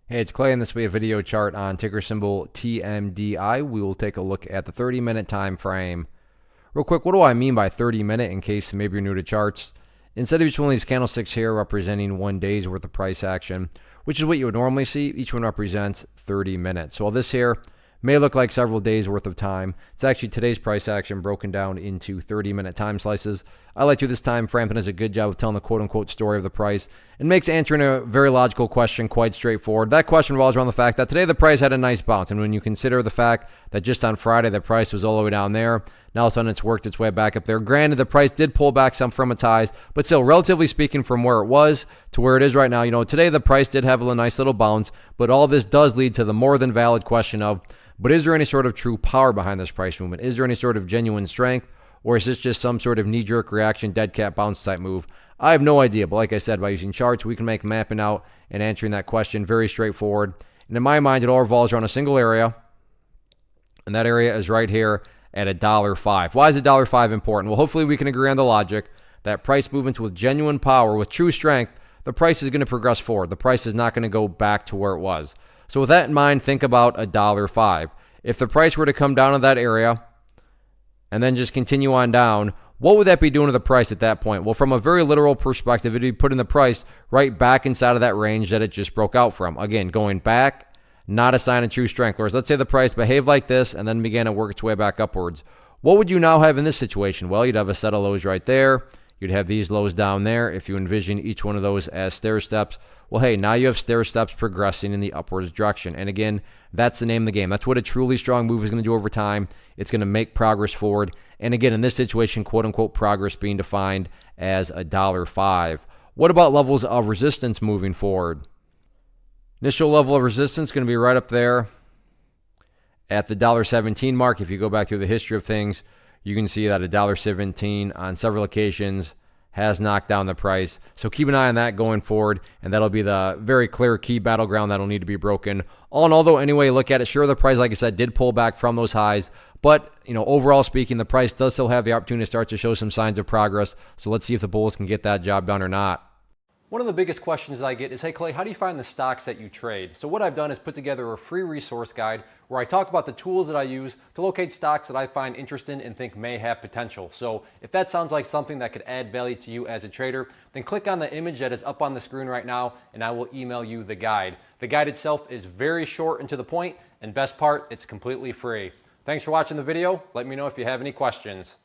Hey, it's Clay, and this will be a video chart on ticker symbol TMDI. We will take a look at the 30-minute time frame. Real quick, what do I mean by 30-minute in case maybe you're new to charts? Instead of each one of these candlesticks here representing 1 day's worth of price action, which is what you would normally see, each one represents 30 minutes. So while this here may look like several days worth of time, it's actually today's price action broken down into 30-minute time slices. I like to this time frame and does a good job of telling the quote-unquote story of the price and makes answering a very logical question quite straightforward. That question revolves around the fact that today the price had a nice bounce, and when you consider the fact that just on Friday the price was all the way down there, now all of a sudden it's worked its way back up there. Granted, the price did pull back some from its highs, but still, relatively speaking, from where it was to where it is right now, today the price did have a nice little bounce, but all this does lead to the more than valid question of, but is there any sort of true power behind this price movement? Is there any sort of genuine strength? Or is this just some sort of knee-jerk reaction, dead cat bounce type move? I have no idea, but like I said, by using charts, we can make mapping out and answering that question very straightforward. And in my mind, it all revolves around a single area, and that area is right here at $1.05. Why is $1.05 important? Well, hopefully we can agree on the logic that price movements with genuine power, with true strength, the price is going to progress forward. The price is not going to go back to where it was. So with that in mind, think about $1.05. If the price were to come down to that area and then just continue on down, what would that be doing to the price at that point? Well, from a very literal perspective, it'd be putting the price right back inside of that range that it just broke out from. Again, going back, not a sign of true strength. Whereas let's say the price behaved like this and then began to work its way back upwards. What would you now have in this situation? Well, you'd have a set of lows right there. You'd have these lows down there. If you envision each one of those as stair steps, well, hey, now you have stair steps progressing in the upwards direction. And again, that's the name of the game. That's what a truly strong move is going to do over time. It's going to make progress forward. And again, in this situation, quote unquote, progress being defined as $1.05. What about levels of resistance moving forward? Initial level of resistance going to be right up there at the $1.17 mark. If you go back through the history of things, you can see that $1.17 on several occasions has knocked down the price. So keep an eye on that going forward, and that'll be the very clear key battleground that'll need to be broken. All in all, though, anyway, look at it. Sure, the price, like I said, did pull back from those highs, but overall speaking, the price does still have the opportunity to start to show some signs of progress. So let's see if the bulls can get that job done or not. One of the biggest questions I get is, hey Clay, how do you find the stocks that you trade? So what I've done is put together a free resource guide where I talk about the tools that I use to locate stocks that I find interesting and think may have potential. So if that sounds like something that could add value to you as a trader, then click on the image that is up on the screen right now and I will email you the guide. The guide itself is very short and to the point, and best part, it's completely free. Thanks for watching the video. Let me know if you have any questions.